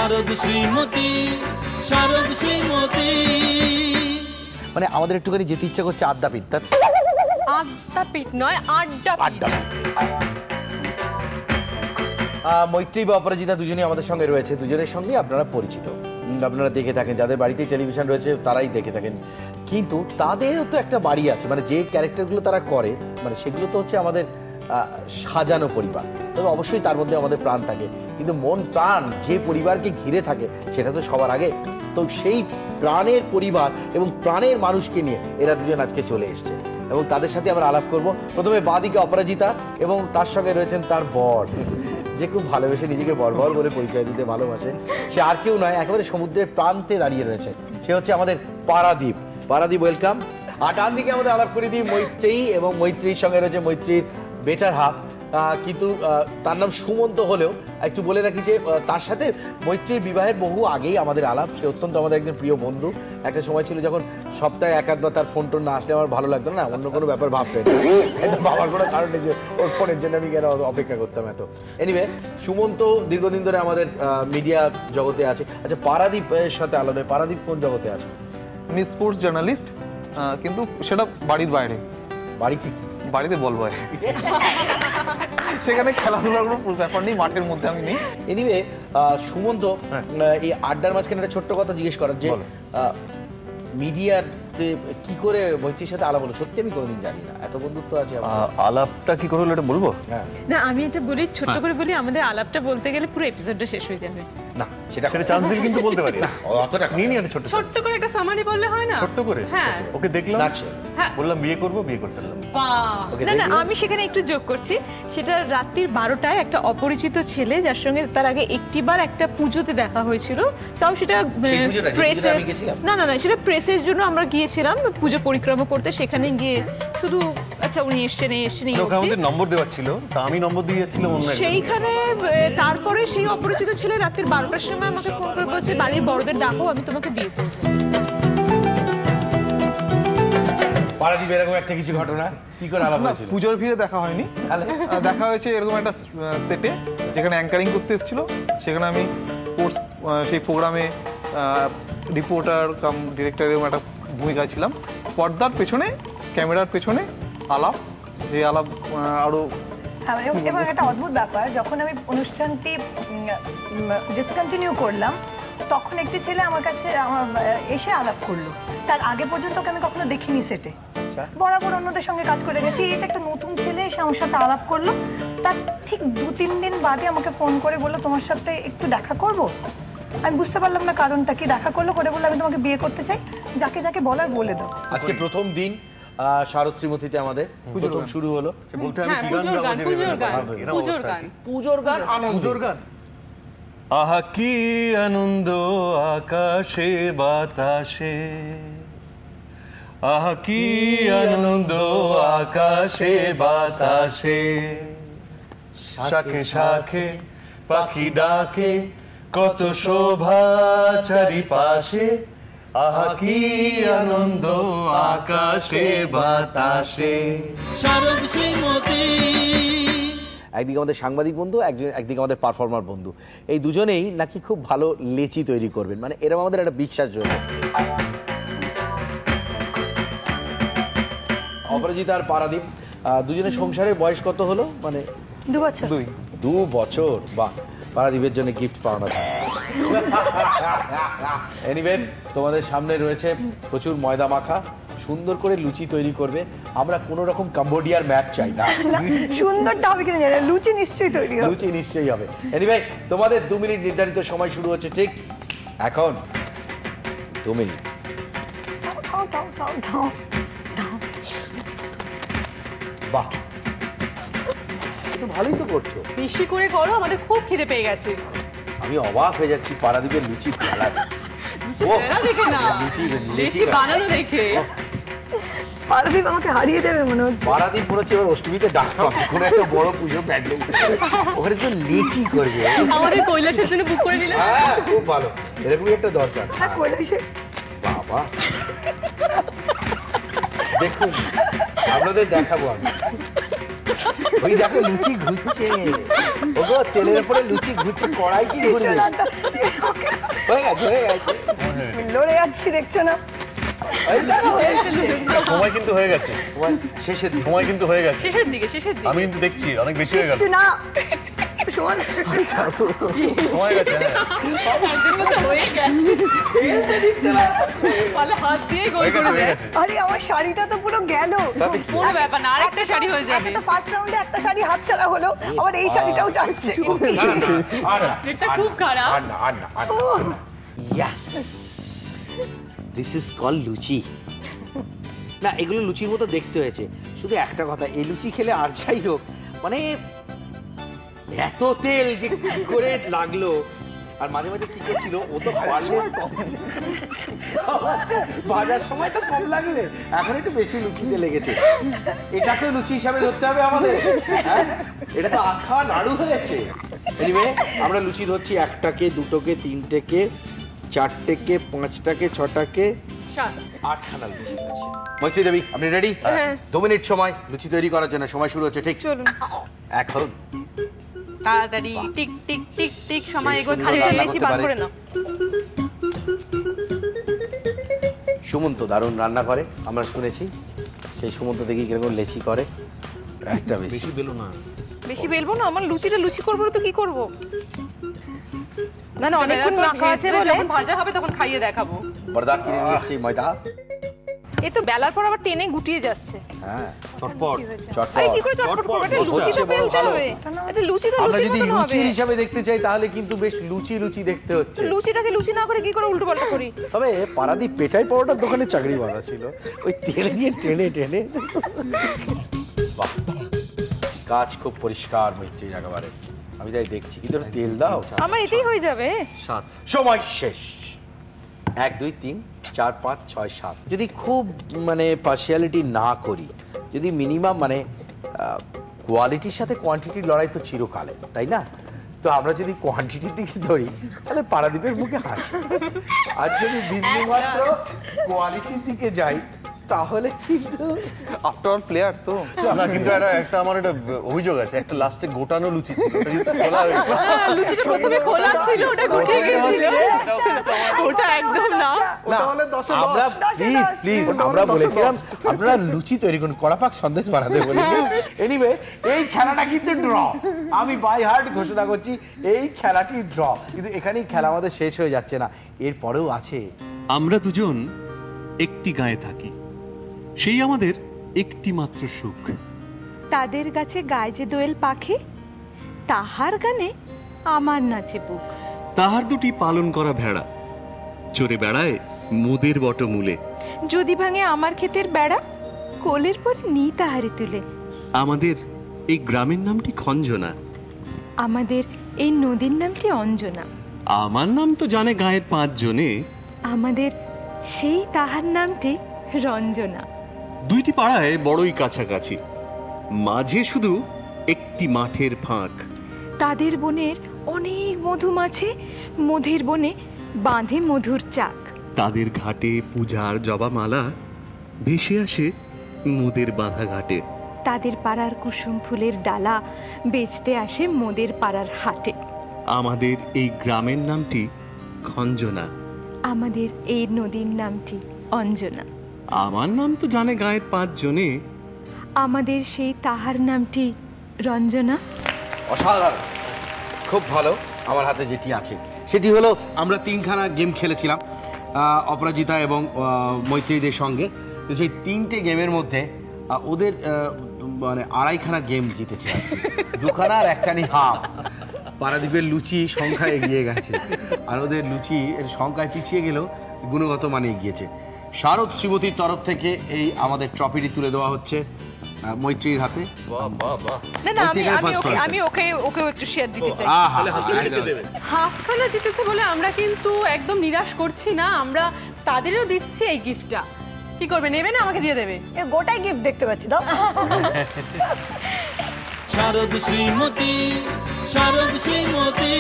শারদ শ্রীমতী, শারদ শ্রীমতী। মানে আমাদের একটুখানি যেতে ইচ্ছা করছে আড্ডাপীঠ। আড্ডাপীঠ নয়, আড্ডাপীঠ। মৈত্রী বা অপরাজিতা দুজনেই আমাদের সঙ্গে রয়েছে, দুজনের সঙ্গেই আপনারা পরিচিত, আপনারা দেখে থাকেন, যাদের বাড়িতে টেলিভিশন রয়েছে তারাই দেখে থাকেন। কিন্তু তাদেরও তো একটা বাড়ি আছে, মানে যে ক্যারেক্টারগুলো তারা করে, মানে সেগুলো তো হচ্ছে আমাদের সাজানো পরিবার। তবে অবশ্যই তার মধ্যে আমাদের প্রাণ থাকে, কিন্তু মন প্রাণ যে পরিবারকে ঘিরে থাকে সেটা তো সবার আগে। তো সেই প্রাণের পরিবার এবং প্রাণের মানুষকে নিয়ে এরা দুজন আজকে চলে এসছে এবং তাদের সাথে আমরা আলাপ করব। প্রথমে বাদিকে অপরাজিতা এবং তার সঙ্গে রয়েছেন তার বর, যে খুব ভালোবেসে নিজেকে বরবর বলে পরিচয় দিতে ভালোবাসে। সে আর কেউ নয়, একেবারে সমুদ্রের প্রান্তে দাঁড়িয়ে রয়েছে, সে হচ্ছে আমাদের পারাদীপ। পারাদীপ, ওয়েলকাম। আর ডান দিকে আমাদের আলাপ করে দিই মৈত্রী, এবং মৈত্রীর সঙ্গে রয়েছে মৈত্রীর বেটার হাফ, কিন্তু তার নাম সুমন্ত হলেও একটু বলে রাখি যে তার সাথে মৈত্রীর বিবাহের বহু আগেই আমাদের আলাপ। সে অত্যন্ত আমাদের একজন প্রিয় বন্ধু। একটা সময় ছিল যখন সপ্তাহে এক আধবার তার ফোন টোন না আসলে আমার ভালো লাগতো না, অন্য কোনো ব্যাপার ভাবতেন, বাবার কোনো কারণ নেই যে ওর ফোনের জন্য আমি কেন অপেক্ষা করতাম এত। এনিওয়ে, সুমন্ত দীর্ঘদিন ধরে আমাদের মিডিয়া জগতে আছে। আচ্ছা, পারাদীপের সাথে আলাদা, পারাদীপ কোন জগতে আছে? আমি স্পোর্টস জার্নালিস্ট, কিন্তু সেটা বাড়ির বাইরে। বাড়িতে বলবো, সেখানে খেলাধুলার কোনো ব্যাপার নেই, মাঠের মধ্যে আমি নেই। এনিওয়ে, সুমন্ত, এই আড্ডার মাঝখানে একটা ছোট্ট কথা জিজ্ঞেস করার, যে মিডিয়াতে কি করে মৈত্রীর সাথে আলাপ হলো? সত্যি আমি কোনোদিন জানি না, এত বন্ধুত্ব আছে। আলাপটা কি করে হলো এটা বলবো? না, আমি এটা বলি, ছোট্ট করে বলি, আমাদের আলাপটা বলতে গেলে পুরো এপিসোডটা শেষ হয়ে যাবে। না, সেটা চান্স দিলে কিন্তু বলতে পারি না, অতটা নিয়ে নিয়ে ছোট ছোট্ট করে একটা সামারি বললে হয় না? ছোট্ট করে, হ্যাঁ, ওকে দেখলাম, হ্যাঁ, বললাম বিয়ে করবো, বিয়ে করে ফেললাম। না না, আমি সেখানে একটু যোগ করছি, সেটা রাত্রির 12টায় একটা অপরিচিত ছেলে, যার সঙ্গে তার আগে একটিবার একটা পুজোতে দেখা হয়েছিল, তাও সেটা প্রেসের, না না না, সেটা প্রেসের জন্য আমরা গিয়েছিলাম পুজো পরিক্রমা করতে। সেখানে গিয়ে শুধু আচ্ছা উনি এসছেন আমাদের নম্বর দেওয়া ছিল, তা আমি নম্বর দিয়ে যাচ্ছিলাম সেইখানে। তারপরে সেই অপরিচিত ছেলে রাত্রির 12টার সময় আমাকে ফোন করে বলছে, বাড়ির বড়দের ডাকো, আমি তোমাকে বিয়ে করবো। পারাদীপ, এরকম একটা কিছু ঘটনা কি করে আলাপ হয়েছিল? পুজোর ভিড়ে দেখা হয়নি, দেখা হয়েছে এরকম একটা সেটে যেখানে অ্যাঙ্কারিং করতে এসেছিল। সেখানে আমি স্পোর্টস সেই প্রোগ্রামে রিপোর্টার কাম ডিরেক্টর এরকম একটা ভূমিকায় ছিলাম। পর্দার পেছনে, ক্যামেরার পেছনে আলাপ, যে আলাপ আরো। এবং একটা অদ্ভুত ব্যাপার, যখন আমি অনুষ্ঠানটি ডিসকন্টিনিউ করলাম, তখন একটি ছেলে আমার কাছে এসে আলাপ করলো। তার আগে পর্যন্ত ওকে আমি কখনো দেখিনি সেটে, বরাবর অন্যদের সঙ্গে কাজ করে গেছি। এটা একটা নতুন ছেলে এসে আমার সাথে আলাপ করলো। তার ঠিক 2-3 দিন বাদে আমাকে ফোন করে বললো, তোমার সাথে একটু দেখা করবো। আমি বুঝতে পারলাম না কারণটা কি। দেখা করলো, করে বললো, আমি তোমাকে বিয়ে করতে চাই, যাকে যাকে বলার বলে দাও। আজকে প্রথম দিন শারদ শ্রীমতীতে আমাদের প্রথম শুরু হলো। বলতে আমি কি গান গাবো? পুজোর গান, পুজোর গান। আহা কি আনন্দ আকাশে বাতাসে, আহা কি আনন্দ আকাশে বাতাসে, শাখে শাখে পাখি ডাকে, কত শোভা চারিপাশে, আহা কি আনন্দ আকাশে বাতাসে। শারদ শ্রীমতী। একদিকে আমাদের সাংবাদিক বন্ধু, একদিকে আমাদের পারফর্মার বন্ধু, এই দুজনেই নাকি খুব ভালো লেচি তৈরি করবেন, মানে এরকম আমাদের একটা বিশ্বাস রয়েছে। অপরাজিতা আর পারাদীপ দুজনের সংসারের বয়স কত হলো? মানে 2 বছর। 2 বছর, বাহ! পারাদীপের জন্য গিফট পাওনা থাকে। এনিওয়ে, তোমাদের সামনে রয়েছে প্রচুর ময়দা মাখা, সুন্দর করে লুচি তৈরি করবে। আমরা কোনো রকম কম্বোডিয়ার ম্যাপ চাই না, সুন্দরটা হবে কিনা জানি, লুচি নিশ্চয়ই তৈরি হবে, লুচি নিশ্চয়ই হবে। এনিওয়ে, তোমাদের 2 মিনিট নির্ধারিত সময় শুরু হচ্ছে ঠিক এখন। 2 মিনিট। বাহ, ভালোই তো করছো, বেশি করে করো, আমাদের খুব খিদে পেয়ে গেছে। আমি অবাক হয়ে যাচ্ছি পারাদীপের লুচি খেলা দেখে না, লুচি বানানো দেখে। পারাদীপ আমাকে হারিয়ে দেবে মনে হচ্ছে। পারাদীপ মনে হচ্ছে এবার অষ্টমীতে ডাক পাবে, কোনো একটা বড় পুজো প্যান্ডেল, ওখানে তো লিচি করবে। আমাদের কৈলাসের জন্য বুক করে দিলে। হ্যাঁ, খুব ভালো, এরকমই একটা দরকার। হ্যাঁ, কৈলাসে। বাবা, দেখুন আপনাদের দেখাবো আমি। ওই দেখো লুচি ঘুরছে, ওগো তেলের উপরে লুচি ঘুরছে, কড়াই কি ঘুরবে? হয়ে গেছে, হয়ে গেছে, লড়ে যাচ্ছি দেখছো না? এই দেখো, হয়ে গেছে। সময় কিন্তু হয়ে গেছে, শেষের দিকে। সময় কিন্তু হয়ে গেছে, শেষের দিকে আমি কিন্তু দেখছি অনেক বেশি হয়ে গেল, কিছু না সমান সময় গেছে। হাত দিয়ে গোল হয়ে করে গেছে, হয়ে দেয়। গেছে। আরে আমার শাড়িটা তো পুরো গেল। তাতে কি? কোনো ব্যাপার না, আরেকটা শাড়ি হয়ে যাবে। একটা ফার্স্ট রাউন্ডে একটা শাড়ি হাতছাড়া হলো, আবার এই শাড়িটাও যাচ্ছে। এটা খুব খারাপ। আর না, আর না, আর না, আর না। Yes! This is called লুচি। না, এগুলো লুচির মতো দেখতে হয়েছে, শুধু একটা কথা, এই লুচি খেলে আর যাই হোক, মানে এত তেল যে কি করে লাগলো, আর মাঝে মাঝে কি করছিল ও তো পারলে ভাজার সময় তো কম লাগলে, এখন একটু বেশি লুচিতে লেগেছে। এটাকে লুচি হিসাবে ধরতে হবে আমাদের, হ্যাঁ? এটা তো আখা নাড়ু হয়েছে। এনিওয়ে, আমরা লুচি ধরছি একটাকে, দুটোকে, তিনটেকে, চারটেকে, পাঁচটাকে, ছটাকে, আটখানা লুচি আছে। মৈত্রী দেবী, আপনি রেডি? হ্যাঁ। 2 মিনিট সময় লুচি তৈরি করার জন্য, সময় শুরু হচ্ছে ঠিক চলুন। এখন। তাড়াতাড়ি টিক টিক টিক টিক সময় এগোচ্ছে। সুন্দর রান্না লেচি করতে বার পারে। করে নাও। সুমন্ত দারুণ রান্না করে, আমরা শুনেছি। সেই সুমন্ত দেখি কিরকম লেচি করে, একটা বেশি বেলো না, বেশি বেলবো না, আমার লুচিটা লুচি করবো না তো কি করবো? না না, অনেকক্ষণ মাখা আছে বলে। যখন ভাজা হবে তখন খাইয়ে দেখাবো। বরদা কিনে নিয়ে এসছি ময়দা। এই তো বেলার পর আবার টেনে গুটিয়ে যাচ্ছে। হ্যাঁ, চটপট। আরে কি করে চটপট চটপট, করবে? এটা লুচি হচ্ছে তো বড় বেলতে ভালো। হবে। এটা লুচি তো আমরা লুচির যদি মতন হবে। লুচি হিসাবে দেখতে চাই তাহলে কিন্তু বেশ লুচি লুচি দেখতে হচ্ছে। লুচিটাকে লুচি না করে কি করে উল্টো পাল্টা করি? তবে পারাদীপ পেটাই পরোটার দোকানে চাকরি বাঁধা ছিল, ওই তেল দিয়ে টেনে টেনে। বাহ, কাজ খুব পরিষ্কার মৈত্রীর একেবারে, আমি তাই দেখছি। কিন্তু একটু তেল দাও। আমার এতেই হয়ে যাবে। 7 সময় শেষ। 1 2 3 4 5 6 7। যদি খুব মানে পার্সিয়ালিটি না করি, যদি মিনিমাম মানে কোয়ালিটির সাথে কোয়ান্টিটির লড়াই তো চিরকালে, তাই না? তো আমরা যদি কোয়ান্টিটির দিকে ধরি তাহলে পারাদীপের মুখে হাসি, আর যদি বিন্দু মাত্র কোয়ালিটির দিকে যাই তাহলে কিন্তু আফটার অল প্লেয়ার তো। না, কিন্তু একটা আমার একটা অভিযোগ আছে, একটা লাস্টে গোটানো লুচি ছিল, ওটা কিন্তু খোলা হয়েছে। লুচিটা প্রথমে খোলা ছিল, ওটা গুটিয়ে গেছিল। ওটা একদম না। ওটা হলে 10 এ 10। আমরা প্লিজ প্লিজ আমরা বলেছিলাম আপনারা লুচি তৈরি করুন, কড়াপাক সন্দেশ বানাতে বলি। এনিওয়ে, এই খেলাটা কিন্তু ড্র, আমি বাই হার্ট ঘোষণা করছি এই খেলাটি ড্র। কিন্তু এখানেই খেলা আমাদের শেষ হয়ে যাচ্ছে না, এরপরেও আছে। আমরা দুজন একটি গায়ে থাকি, সেই আমাদের একটি মাত্র সুখ। তাদের গাছে গায়ে যে দোয়েল পাখি, তাহার গানে আমার নাচে বুক। তাহার দুটি পালন করা ভেড়া চড়ে বেড়ায় মোদের বটমূলে। যদি ভাঙে আমার ক্ষেতের বেড়া, কোলের পরে নি তাহারে তুলে। আমাদের এই গ্রামের নামটি খঞ্জনা, আমাদের এই নদীর নামটি অঞ্জনা। আমার নাম তো জানে গায়ের 5 জনে। আমাদের সেই তাহার নামটি রঞ্জনা। দুইটি পাড়ায় বড়ই কাছাকাছি, মাঝে শুধু একটি মাঠের ফাঁক। তাদের বনের অনেক মধুমাছে, মধের বনে বাঁধে মধুর চাক। তাদের ঘাটে পূজার জবামালা ভেসে আসে মোদের বাঁধা ঘাটে। তাদের পাড়ার কুসুম ফুলের ডালা বেচতে আসে মোদের পাড়ার হাটে। আমাদের এই গ্রামের নামটি খঞ্জনা, আমাদের এই নদীর নামটি অঞ্জনা। আমার নাম তো জানে গায়ের 5 জনে। আমাদের সেই তাহার নামটি রঞ্জনা। অসাধারণ, খুব ভালো। আমার হাতে যেটি আছে সেটি হলো, আমরা 3খানা গেম খেলেছিলাম অপরাজিতা এবং মৈত্রীদের সঙ্গে। তো সেই 3টে গেমের মধ্যে ওদের মানে 2.5খানা গেম জিতেছে আর কি। 2খানা আর 1খানি হাফ। পারাদীপের লুচি সংখ্যায় এগিয়ে গেছে, আর ওদের লুচি এর সংখ্যায় পিছিয়ে গেলেও গুণগত মানে এগিয়েছে। শারদ শ্রীমতীর তরফ থেকে এই আমাদের ট্রফিটি তুলে দেওয়া হচ্ছে মৈত্রীর হাতে। না না, আমি ওকে একটু শেয়ার দিতে চাই। হাফখানা জিতেছে বলে আমরা কিন্তু একদম নিরাশ করছি না, আমরা তাদেরও দিচ্ছি এই গিফটটা। কি করবে, নেবে না আমাকে দিয়ে দেবে? এ গোটাই গিফট দেখতে পাচ্ছি, দাও। শারদ শ্রীমতী, শারদ শ্রীমতী।